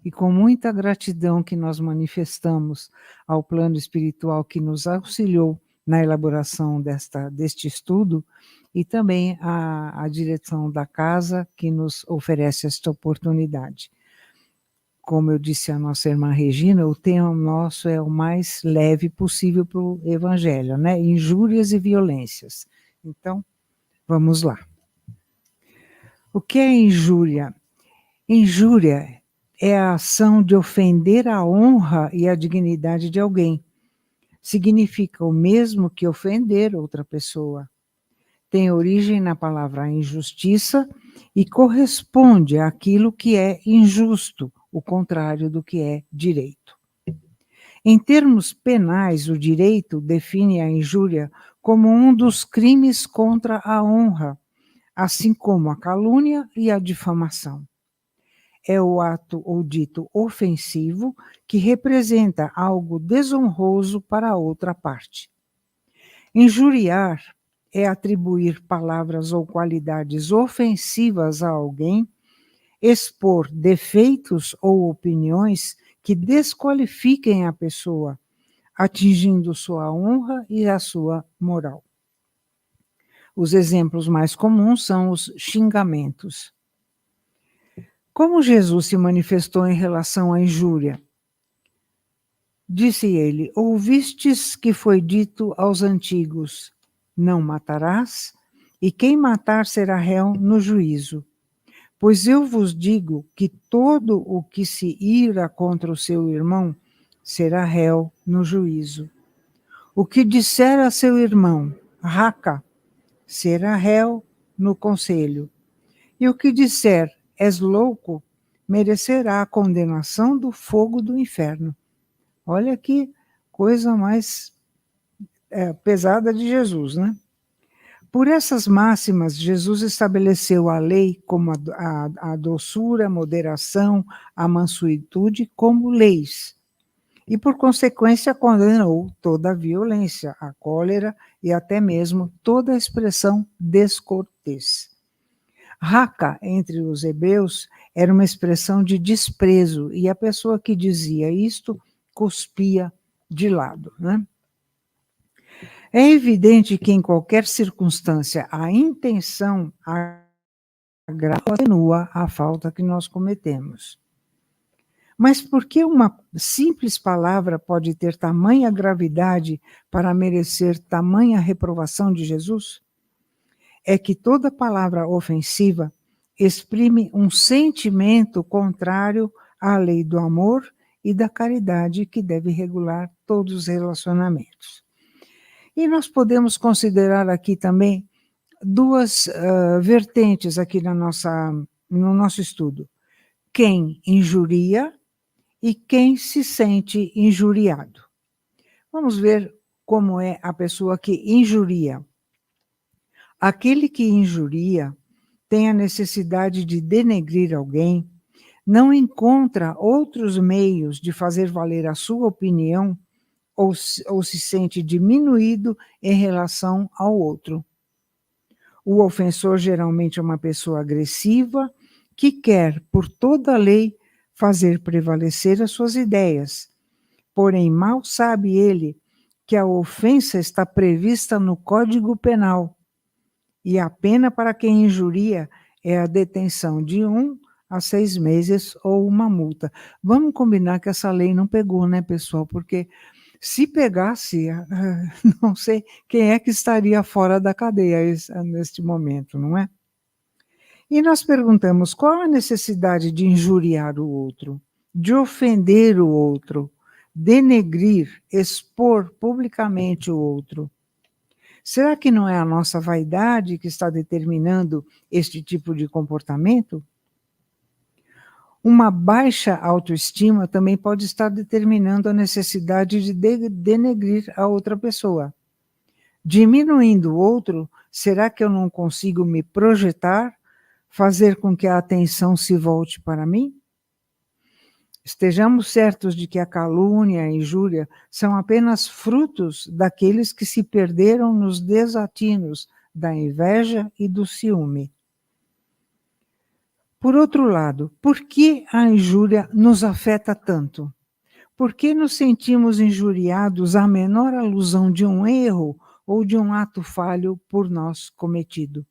e com muita gratidão que nós manifestamos ao plano espiritual que nos auxiliou na elaboração deste estudo, e também à direção da casa que nos oferece esta oportunidade. Como eu disse à nossa irmã Regina, o tema nosso é o mais leve possível para o Evangelho, né? Injúrias e violências. Então, vamos lá. O que é injúria? Injúria é a ação de ofender a honra e a dignidade de alguém. Significa o mesmo que ofender outra pessoa. Tem origem na palavra injustiça e corresponde àquilo que é injusto, o contrário do que é direito. Em termos penais, o direito define a injúria como um dos crimes contra a honra, assim como a calúnia e a difamação. É o ato ou dito ofensivo que representa algo desonroso para a outra parte. Injuriar é atribuir palavras ou qualidades ofensivas a alguém, expor defeitos ou opiniões que desqualifiquem a pessoa, atingindo sua honra e a sua moral. Os exemplos mais comuns são os xingamentos. Como Jesus se manifestou em relação à injúria? Disse ele: ouvistes que foi dito aos antigos: não matarás, e quem matar será réu no juízo. Pois eu vos digo que todo o que se ira contra o seu irmão será réu no juízo. O que disser a seu irmão, raca, será réu no conselho. E o que disser, és louco, merecerá a condenação do fogo do inferno. Olha que coisa mais pesada de Jesus, né? Por essas máximas, Jesus estabeleceu a lei como a doçura, a moderação, a mansuetude como leis. E, por consequência, condenou toda a violência, a cólera e até mesmo toda a expressão descortês. Raca, entre os hebreus, era uma expressão de desprezo, e a pessoa que dizia isto cuspia de lado, né? É evidente que, em qualquer circunstância, a intenção atenua a falta que nós cometemos. Mas por que uma simples palavra pode ter tamanha gravidade para merecer tamanha reprovação de Jesus? É que toda palavra ofensiva exprime um sentimento contrário à lei do amor e da caridade que deve regular todos os relacionamentos. E nós podemos considerar aqui também duas vertentes aqui no nosso estudo. Quem injuria e quem se sente injuriado. Vamos ver como é a pessoa que injuria. Aquele que injuria tem a necessidade de denegrir alguém, não encontra outros meios de fazer valer a sua opinião ou se sente diminuído em relação ao outro. O ofensor geralmente é uma pessoa agressiva que quer, por toda a lei, fazer prevalecer as suas ideias. Porém, mal sabe ele que a ofensa está prevista no Código Penal e a pena para quem injuria é a detenção de 1 a 6 meses ou uma multa. Vamos combinar que essa lei não pegou, né, pessoal? Porque se pegasse, não sei quem é que estaria fora da cadeia neste momento, não é? E nós perguntamos, qual a necessidade de injuriar o outro, de ofender o outro, denegrir, expor publicamente o outro? Será que não é a nossa vaidade que está determinando este tipo de comportamento? Uma baixa autoestima também pode estar determinando a necessidade de denegrir a outra pessoa. Diminuindo o outro, será que eu não consigo me projetar, fazer com que a atenção se volte para mim? Estejamos certos de que a calúnia e a injúria são apenas frutos daqueles que se perderam nos desatinos da inveja e do ciúme. Por outro lado, por que a injúria nos afeta tanto? Por que nos sentimos injuriados à menor alusão de um erro ou de um ato falho por nós cometido?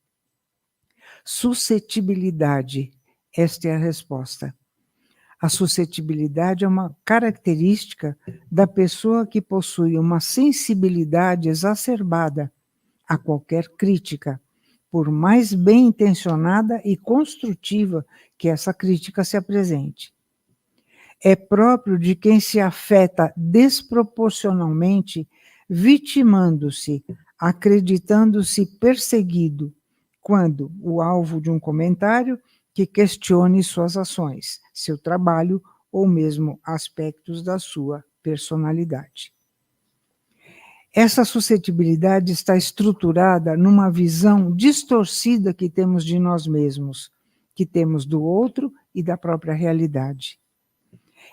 Suscetibilidade. Esta é a resposta. A suscetibilidade é uma característica da pessoa que possui uma sensibilidade exacerbada a qualquer crítica, por mais bem intencionada e construtiva que essa crítica se apresente. É próprio de quem se afeta desproporcionalmente, vitimando-se, acreditando-se perseguido, quando o alvo de um comentário que questione suas ações, seu trabalho ou mesmo aspectos da sua personalidade. Essa suscetibilidade está estruturada numa visão distorcida que temos de nós mesmos, que temos do outro e da própria realidade.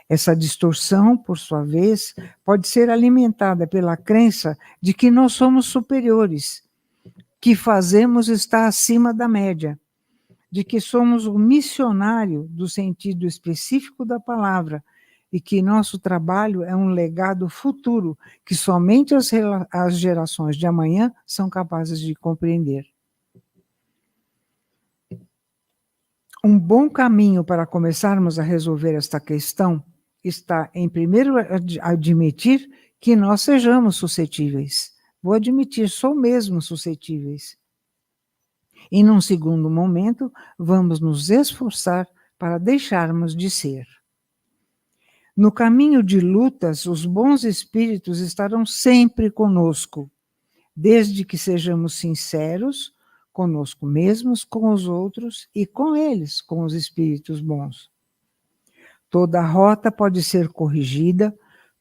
Essa distorção, por sua vez, pode ser alimentada pela crença de que nós somos superiores, que fazemos está acima da média, de que somos o missionário do sentido específico da palavra e que nosso trabalho é um legado futuro que somente as gerações de amanhã são capazes de compreender. Um bom caminho para começarmos a resolver esta questão está em primeiro admitir que nós sejamos suscetíveis. Vou admitir, sou mesmo suscetíveis. E num segundo momento, vamos nos esforçar para deixarmos de ser. No caminho de lutas, os bons espíritos estarão sempre conosco, desde que sejamos sinceros conosco mesmos, com os outros e com eles, com os espíritos bons. Toda rota pode ser corrigida,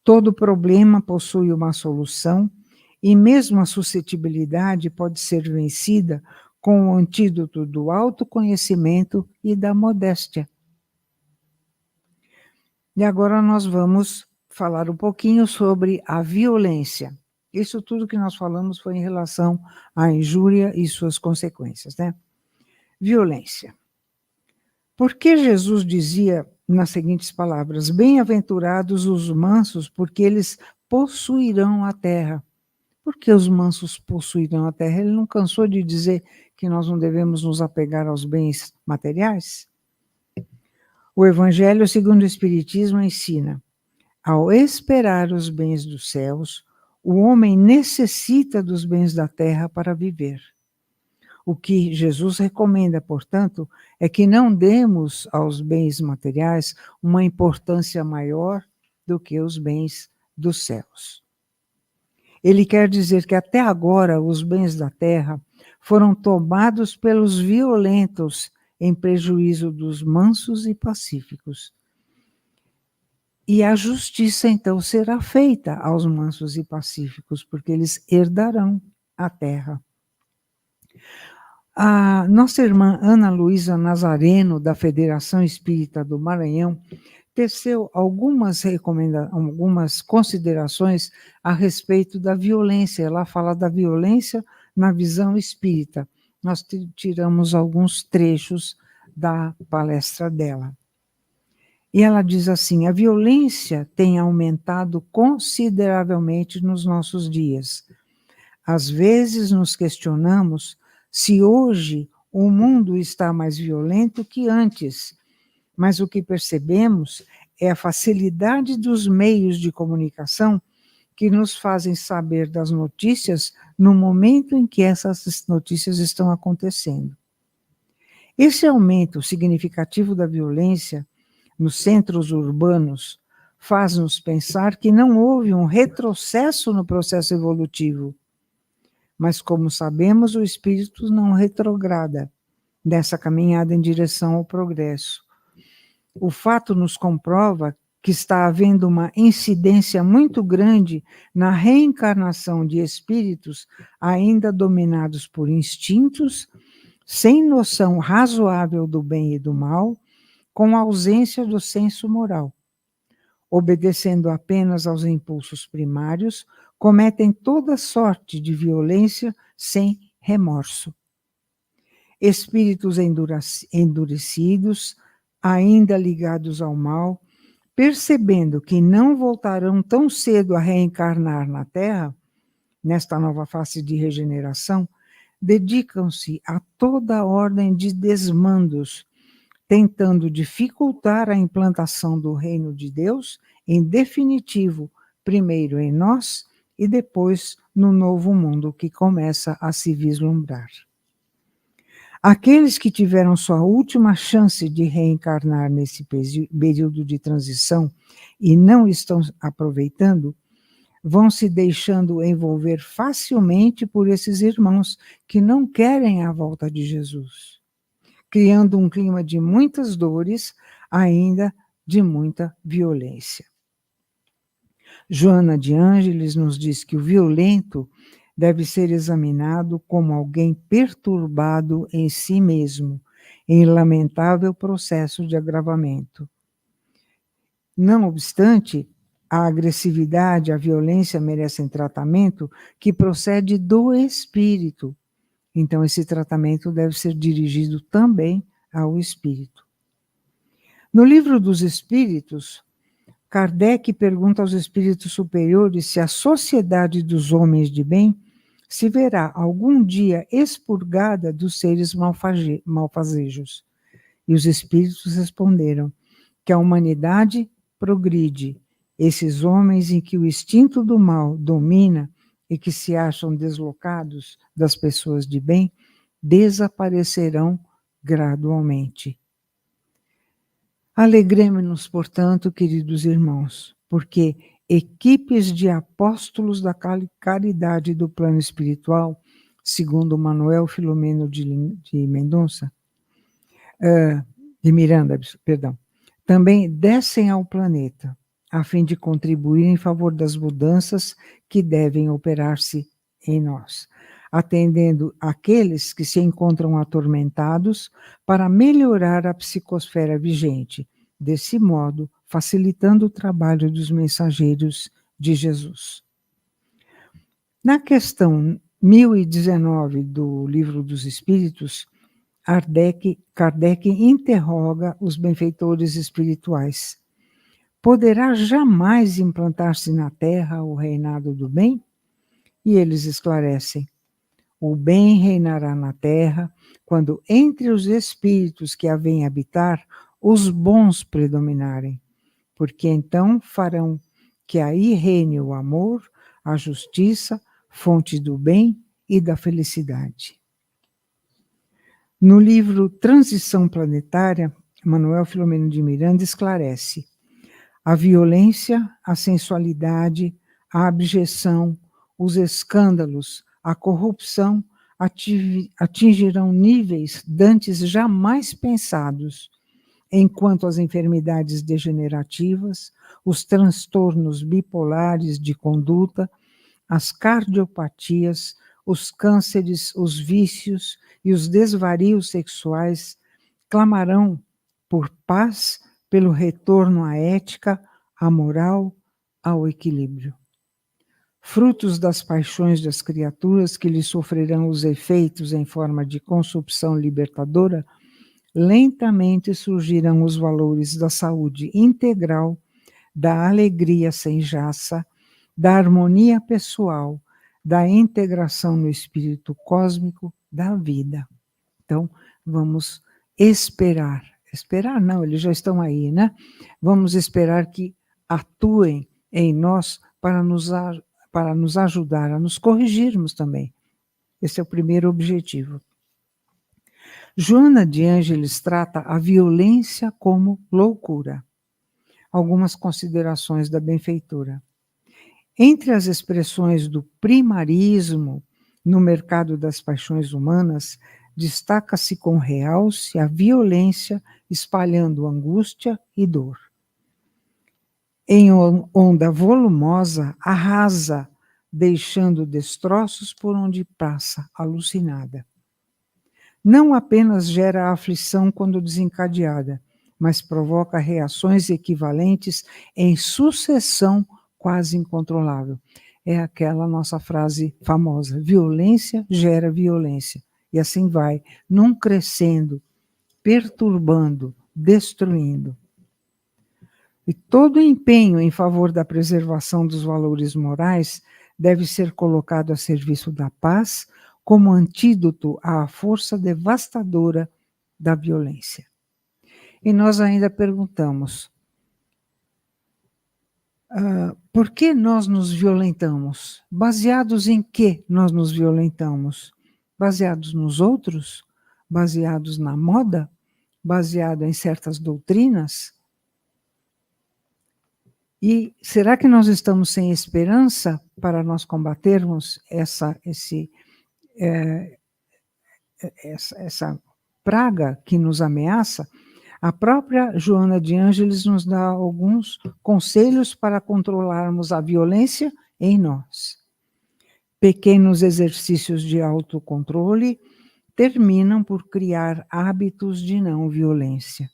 todo problema possui uma solução, e mesmo a suscetibilidade pode ser vencida com o antídoto do autoconhecimento e da modéstia. E agora nós vamos falar um pouquinho sobre a violência. Isso tudo que nós falamos foi em relação à injúria e suas consequências, né? Violência. Por que Jesus dizia nas seguintes palavras: bem-aventurados os mansos, porque eles possuirão a terra? Por que os mansos possuirão a terra? Ele não cansou de dizer que nós não devemos nos apegar aos bens materiais? O Evangelho segundo o Espiritismo ensina: ao esperar os bens dos céus, o homem necessita dos bens da terra para viver. O que Jesus recomenda, portanto, é que não demos aos bens materiais uma importância maior do que os bens dos céus. Ele quer dizer que até agora os bens da terra foram tomados pelos violentos em prejuízo dos mansos e pacíficos. E a justiça, então, será feita aos mansos e pacíficos, porque eles herdarão a terra. A nossa irmã Ana Luísa Nazareno, da Federação Espírita do Maranhão, teceu algumas considerações a respeito da violência. Ela fala da violência na visão espírita. Nós tiramos alguns trechos da palestra dela. E ela diz assim: a violência tem aumentado consideravelmente nos nossos dias. Às vezes nos questionamos se hoje o mundo está mais violento que antes, mas o que percebemos é a facilidade dos meios de comunicação que nos fazem saber das notícias no momento em que essas notícias estão acontecendo. Esse aumento significativo da violência nos centros urbanos faz-nos pensar que não houve um retrocesso no processo evolutivo. Mas, como sabemos, o espírito não retrograda nessa caminhada em direção ao progresso. O fato nos comprova que está havendo uma incidência muito grande na reencarnação de espíritos ainda dominados por instintos, sem noção razoável do bem e do mal, com ausência do senso moral. Obedecendo apenas aos impulsos primários, cometem toda sorte de violência sem remorso. espíritos endurecidos, ainda ligados ao mal, percebendo que não voltarão tão cedo a reencarnar na Terra, nesta nova fase de regeneração, dedicam-se a toda a ordem de desmandos, tentando dificultar a implantação do reino de Deus, em definitivo, primeiro em nós e depois no novo mundo que começa a se vislumbrar. Aqueles que tiveram sua última chance de reencarnar nesse período de transição e não estão aproveitando, vão se deixando envolver facilmente por esses irmãos que não querem a volta de Jesus, criando um clima de muitas dores, ainda de muita violência. Joana de Ângeles nos diz que o violento deve ser examinado como alguém perturbado em si mesmo, em lamentável processo de agravamento. Não obstante, a agressividade, a violência merecem tratamento que procede do espírito. Então, esse tratamento deve ser dirigido também ao espírito. No Livro dos Espíritos, Kardec pergunta aos espíritos superiores se a sociedade dos homens de bem se verá algum dia expurgada dos seres malfazejos. E os espíritos responderam que a humanidade progride. Esses homens em que o instinto do mal domina e que se acham deslocados das pessoas de bem, desaparecerão gradualmente. Alegremos-nos, portanto, queridos irmãos, porque equipes de apóstolos da caridade do plano espiritual, segundo Manuel Filomeno de Mendonça, de Miranda, perdão, também descem ao planeta, a fim de contribuir em favor das mudanças que devem operar-se em nós, atendendo aqueles que se encontram atormentados para melhorar a psicosfera vigente, desse modo facilitando o trabalho dos mensageiros de Jesus. Na questão 1019 do Livro dos Espíritos, Kardec interroga os benfeitores espirituais. Poderá jamais implantar-se na Terra o reinado do bem? E eles esclarecem. O bem reinará na Terra quando entre os espíritos que a vêm habitar, os bons predominarem, porque então farão que aí reine o amor, a justiça, fonte do bem e da felicidade. No livro Transição Planetária, Manuel Filomeno de Miranda esclarece: a violência, a sensualidade, a abjeção, os escândalos, a corrupção atingirão níveis dantes jamais pensados, enquanto as enfermidades degenerativas, os transtornos bipolares de conduta, as cardiopatias, os cânceres, os vícios e os desvarios sexuais clamarão por paz, pelo retorno à ética, à moral, ao equilíbrio. Frutos das paixões das criaturas que lhe sofrerão os efeitos em forma de consumpção libertadora, lentamente surgirão os valores da saúde integral, da alegria sem jaça, da harmonia pessoal, da integração no espírito cósmico da vida. Então, vamos esperar. Esperar não, eles já estão aí, né? Vamos esperar que atuem em nós para nos ajudar a nos corrigirmos também. Esse é o primeiro objetivo. Joana de Ângeles trata a violência como loucura. Algumas considerações da benfeitora. Entre as expressões do primarismo no mercado das paixões humanas, destaca-se com realce a violência espalhando angústia e dor. Em onda volumosa, arrasa, deixando destroços por onde passa, alucinada. Não apenas gera aflição quando desencadeada, mas provoca reações equivalentes em sucessão quase incontrolável. É aquela nossa frase famosa: violência gera violência. e assim vai, num crescendo, perturbando, destruindo. E todo empenho em favor da preservação dos valores morais deve ser colocado a serviço da paz como antídoto à força devastadora da violência. E nós ainda perguntamos, por que nós nos violentamos? Baseados em que nós nos violentamos? Baseados nos outros? Baseados na moda? Baseado em certas doutrinas? E será que nós estamos sem esperança para nós combatermos essa praga que nos ameaça? A própria Joana de Ângeles nos dá alguns conselhos para controlarmos a violência em nós. Pequenos exercícios de autocontrole terminam por criar hábitos de não violência.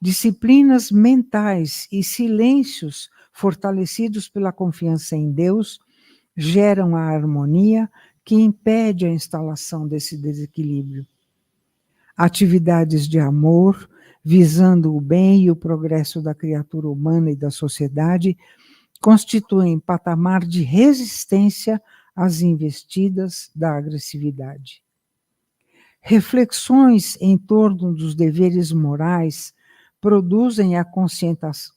Disciplinas mentais e silêncios fortalecidos pela confiança em Deus geram a harmonia que impede a instalação desse desequilíbrio. Atividades de amor, visando o bem e o progresso da criatura humana e da sociedade, constituem patamar de resistência às investidas da agressividade. Reflexões em torno dos deveres morais produzem a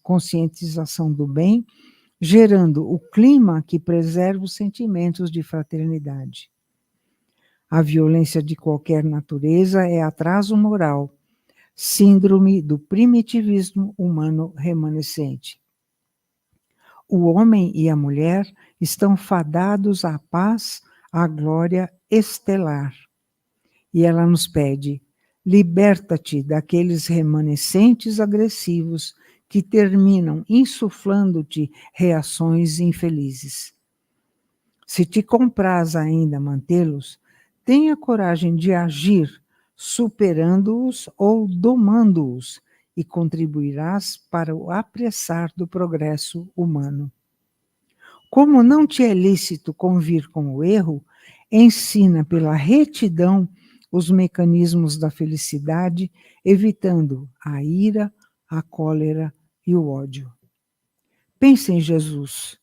conscientização do bem, gerando o clima que preserva os sentimentos de fraternidade. A violência de qualquer natureza é atraso moral, síndrome do primitivismo humano remanescente. O homem e a mulher estão fadados à paz, à glória estelar. E ela nos pede, liberta-te daqueles remanescentes agressivos que terminam insuflando-te reações infelizes. Se te compraz ainda mantê-los, tenha coragem de agir, superando-os ou domando-os, e contribuirás para o apressar do progresso humano. Como não te é lícito convir com o erro, ensina pela retidão os mecanismos da felicidade, evitando a ira, a cólera e o ódio. Pensa em Jesus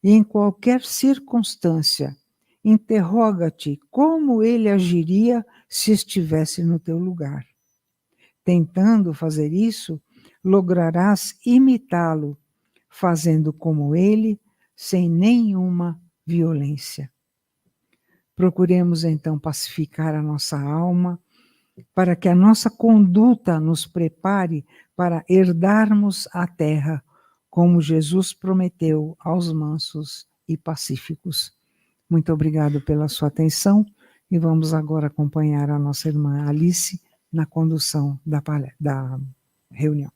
e em qualquer circunstância, interroga-te como ele agiria se estivesse no teu lugar. Tentando fazer isso, lograrás imitá-lo, fazendo como ele, sem nenhuma violência. Procuremos então pacificar a nossa alma, para que a nossa conduta nos prepare para herdarmos a terra, como Jesus prometeu aos mansos e pacíficos. Muito obrigado pela sua atenção e vamos agora acompanhar a nossa irmã Alice na condução da reunião.